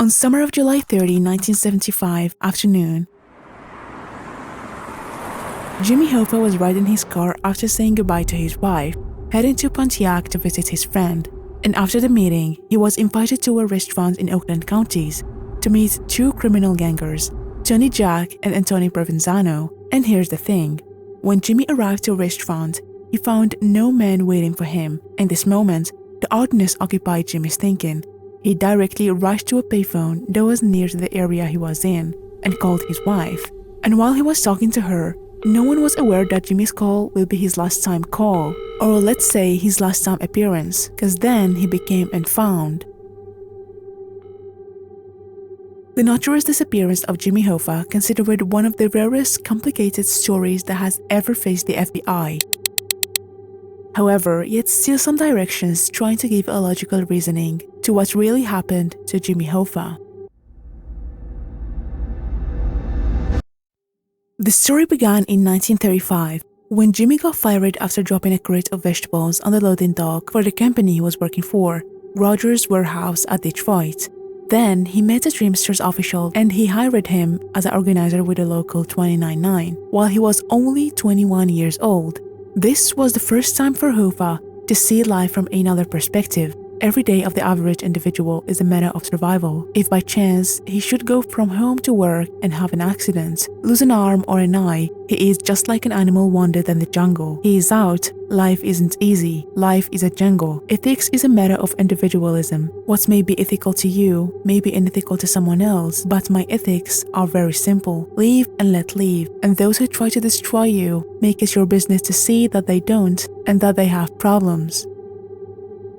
On summer of July 30, 1975 afternoon, Jimmy Hoffa was riding his car after saying goodbye to his wife, heading to Pontiac to visit his friend. And after the meeting, he was invited to a restaurant in Oakland counties to meet two criminal gangers, Tony Jack and Anthony Provenzano. And here's the thing. When Jimmy arrived to a restaurant, he found no man waiting for him. In this moment, the oddness occupied Jimmy's thinking. He directly rushed to a payphone that was near to the area he was in and called his wife. And while he was talking to her, no one was aware that Jimmy's call will be his last time call, or let's say his last time appearance, because then he became unfound. The notorious disappearance of Jimmy Hoffa, considered one of the rarest complicated stories that has ever faced the FBI. However, yet still some directions trying to give a logical reasoning to what really happened to Jimmy Hoffa. The story began in 1935 when Jimmy got fired after dropping a crate of vegetables on the loading dock for the company he was working for, Rogers Warehouse at Detroit. Then he met a Dreamsters official and he hired him as an organizer with a local 299 while he was only 21 years old. This was the first time for Hoffa to see life from another perspective. Every day of the average individual is a matter of survival. If by chance he should go from home to work and have an accident, lose an arm or an eye, he is just like an animal wandered in the jungle. He is out. Life isn't easy. Life is a jungle. Ethics is a matter of individualism. What may be ethical to you may be unethical to someone else, but my ethics are very simple. Live and let live. And those who try to destroy you, make it your business to see that they don't and that they have problems.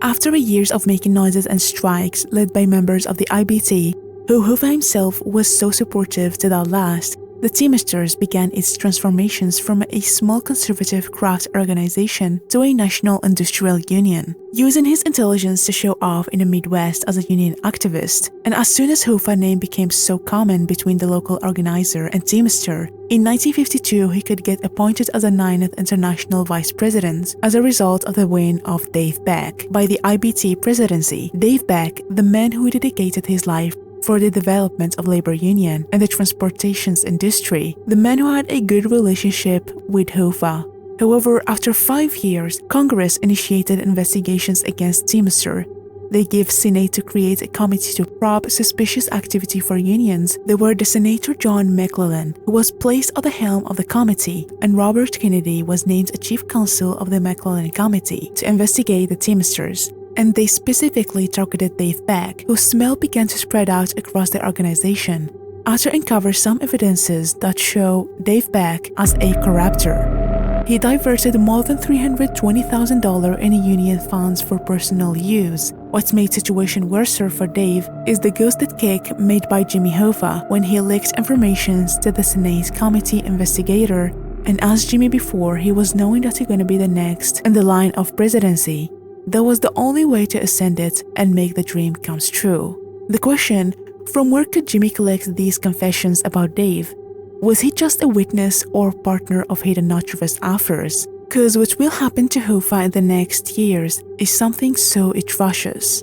After years of making noises and strikes led by members of the IBT, who Hoffa himself was so supportive to that last, the Teamsters began its transformations from a small conservative craft organization to a national industrial union, using his intelligence to show off in the Midwest as a union activist. And as soon as Hoffa's name became so common between the local organizer and Teamster, in 1952 he could get appointed as a 9th International Vice President as a result of the win of Dave Beck by the IBT presidency. Dave Beck, the man who dedicated his life for the development of labor union and the transportation industry, the man who had a good relationship with Hoffa. However, after 5 years, Congress initiated investigations against Teamster. They gave Senate to create a committee to probe suspicious activity for unions. They were the Senator John McClellan, who was placed at the helm of the committee, and Robert Kennedy was named a chief counsel of the McClellan Committee to investigate the Teamsters. And they specifically targeted Dave Beck, whose smell began to spread out across the organization, after uncovering some evidences that show Dave Beck as a corrupter. He diverted more than $320,000 in union funds for personal use. What made the situation worse for Dave is the ghosted kick made by Jimmy Hoffa when he leaked information to the Senate committee investigator, and as Jimmy before, he was knowing that he's going to be the next in the line of presidency. That was the only way to ascend it and make the dream come true. The question, from where could Jimmy collect these confessions about Dave? Was he just a witness or partner of hidden notorious affairs? Cause what will happen to Hoffa in the next years is something so atrocious.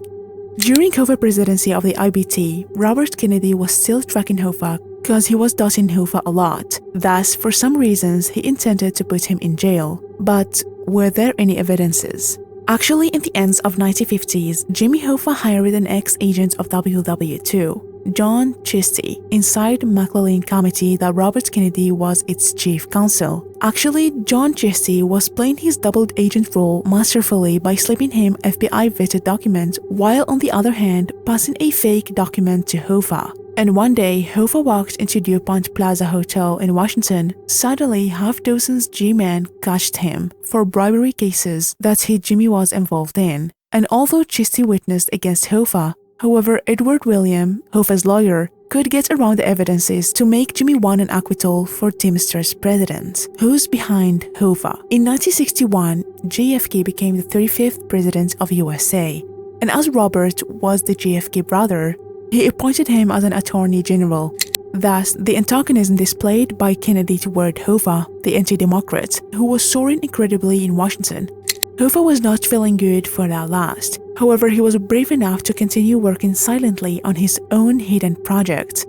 During Hoffa's presidency of the IBT, Robert Kennedy was still tracking Hoffa because he was doubting Hoffa a lot. Thus, for some reasons, he intended to put him in jail. But were there any evidences? Actually, in the ends of 1950s, Jimmy Hoffa hired an ex-agent of WW2, John Chesty, inside McClellan Committee that Robert Kennedy was its chief counsel. Actually, John Chesty was playing his double agent role masterfully by slipping him FBI-vetted document, while on the other hand, passing a fake document to Hoffa. And one day, Hoffa walked into DuPont Plaza Hotel in Washington. Suddenly, half-dozen G-men catched him for bribery cases that Jimmy was involved in. And although Chesty witnessed against Hoffa, however, Edward William, Hoffa's lawyer, could get around the evidences to make Jimmy won an acquittal for Teamsters president. Who's behind Hoffa? In 1961, JFK became the 35th president of USA. And as Robert was the JFK brother, he appointed him as an attorney general. Thus, the antagonism displayed by Kennedy toward Hoffa, the anti-democrat, who was soaring incredibly in Washington. Hoffa was not feeling good for that last. However, he was brave enough to continue working silently on his own hidden project.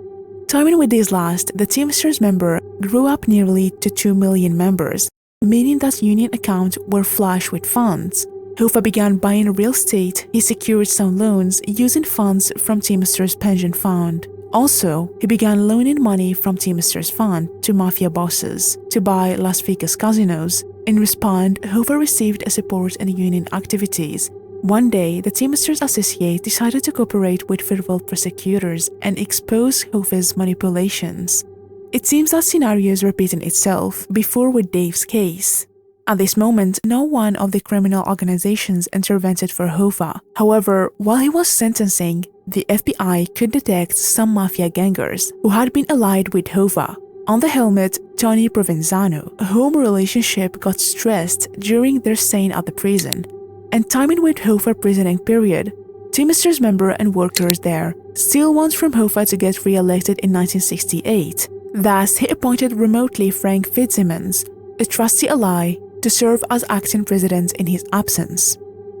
Timing with these last, the Teamsters member grew up nearly to 2 million members, meaning that union accounts were flush with funds. Hoffa began buying real estate. He secured some loans using funds from Teamsters pension fund. Also, he began loaning money from Teamsters fund to mafia bosses to buy Las Vegas casinos. In response, Hoffa received a support in union activities. One day, the Teamsters Associate decided to cooperate with federal prosecutors and expose Hoffa's manipulations. It seems that scenario is repeating itself before with Dave's case. At this moment, no one of the criminal organizations intervened for Hoffa. However, while he was sentencing, the FBI could detect some mafia gangers who had been allied with Hoffa. On the helmet, Tony Provenzano, a home relationship got stressed during their stay at the prison, and timing with Hoffa prisoning period. Teamsters member and workers there still wants from Hoffa to get re-elected in 1968. Thus, he appointed remotely Frank Fitzsimmons, a trusty ally, to serve as acting president in his absence.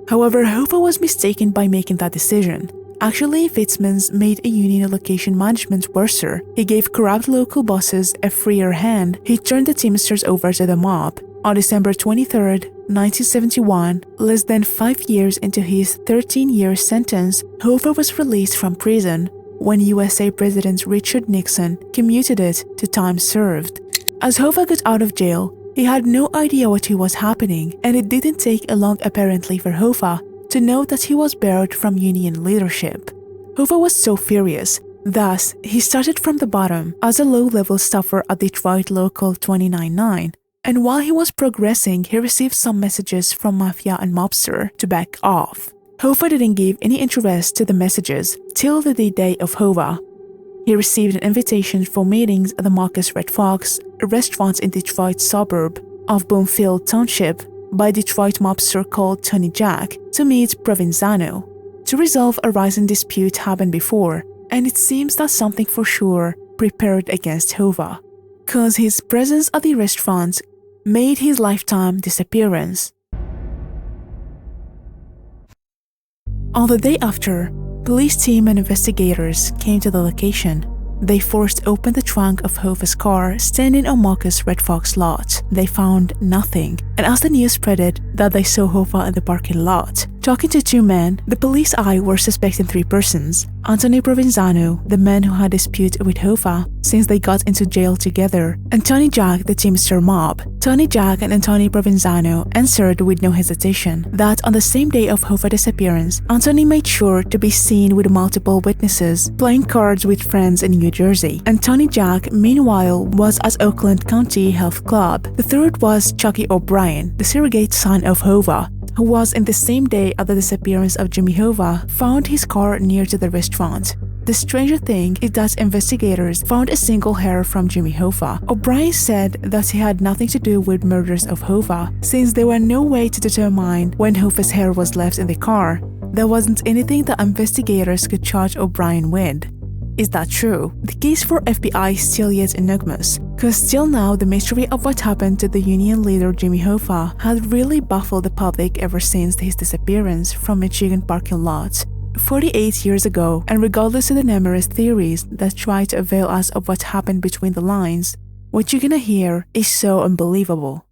However, Hoffa was mistaken by making that decision. Actually, Fitzsimmons made a union location management worse. He gave corrupt local bosses a freer hand. He turned the Teamsters over to the mob. On December 23, 1971, less than 5 years into his 13-year sentence, Hoffa was released from prison when USA President Richard Nixon commuted it to time served. As Hoffa got out of jail, he had no idea what was happening, and it didn't take long apparently for Hoffa to know that he was barred from union leadership. Hoffa was so furious. Thus, he started from the bottom as a low-level staffer at Detroit Local 299, and while he was progressing, he received some messages from mafia and mobster to back off. Hoffa didn't give any interest to the messages till the D-Day of Hoffa. He received an invitation for meetings at the Marcus Red Fox, a restaurant in Detroit's suburb of Bloomfield Township, by Detroit mobster called Tony Jack to meet Provenzano. To resolve a rising dispute happened before, and it seems that something for sure prepared against Hoffa, cause his presence at the restaurant made his lifetime disappearance. On the day after, police team and investigators came to the location. They forced open the trunk of Hoffa's car standing on Marcus Red Fox lot. They found nothing, and as the news spreaded that they saw Hoffa in the parking lot, talking to two men, the police were suspecting 3 persons. Anthony Provenzano, the man who had a dispute with Hoffa since they got into jail together, and Tony Jack, the Teamster mob. Tony Jack and Anthony Provenzano answered with no hesitation that on the same day of Hoffa's disappearance, Anthony made sure to be seen with multiple witnesses playing cards with friends in New Jersey, and Tony Jack, meanwhile, was at Oakland County Health Club. The third was Chucky O'Brien, the surrogate son of Hoffa, who was in the same day at the disappearance of Jimmy Hoffa, found his car near to the restaurant. The stranger thing is that investigators found a single hair from Jimmy Hoffa. O'Brien said that he had nothing to do with murders of Hoffa, since there were no way to determine when Hoffa's hair was left in the car. There wasn't anything that investigators could charge O'Brien with. Is that true? The case for FBI is still yet enigmatic, because still now the mystery of what happened to the union leader Jimmy Hoffa had really baffled the public ever since his disappearance from Michigan parking lot 48 years ago, and regardless of the numerous theories that try to avail us of what happened between the lines, what you're gonna hear is so unbelievable.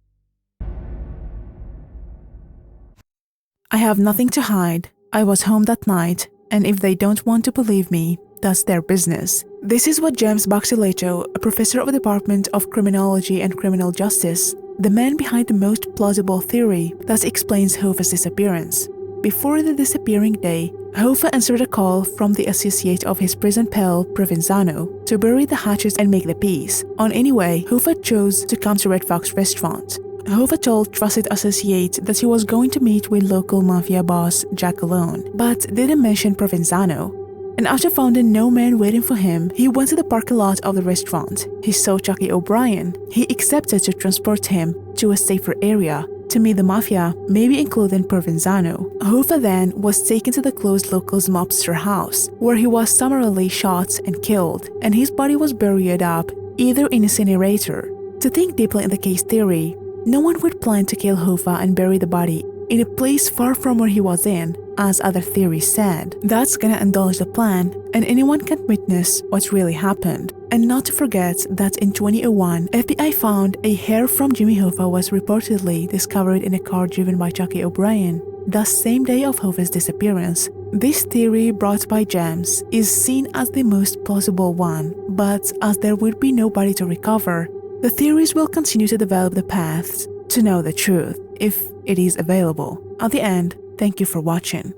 I have nothing to hide. I was home that night, and if they don't want to believe me, that's their business. This is what James Baxilato, a professor of the Department of Criminology and Criminal Justice, the man behind the most plausible theory that explains Hoffa's disappearance. Before the disappearing day, Hoffa answered a call from the associate of his prison pal, Provenzano, to bury the hatches and make the peace. On anyway, Hoffa chose to come to Red Fox restaurant. Hoffa told trusted associate that he was going to meet with local mafia boss Jack alone, but didn't mention Provenzano. And after finding no man waiting for him, he went to the parking lot of the restaurant. He saw Chucky O'Brien. He accepted to transport him to a safer area to meet the mafia, maybe including Provenzano. Hoffa then was taken to the closed locals mobster house, where he was summarily shot and killed, and his body was buried up either in incinerator. To think deeply in the case theory, no one would plan to kill Hoffa and bury the body in a place far from where he was in. as other theories said. That's gonna indulge the plan, and anyone can witness what really happened. And not to forget that in 2001, FBI found a hair from Jimmy Hoffa was reportedly discovered in a car driven by Jackie O'Brien, the same day of Hoffa's disappearance. This theory brought by James is seen as the most plausible one, but as there would be no body to recover, the theories will continue to develop the paths to know the truth, if it is available. At the end, thank you for watching.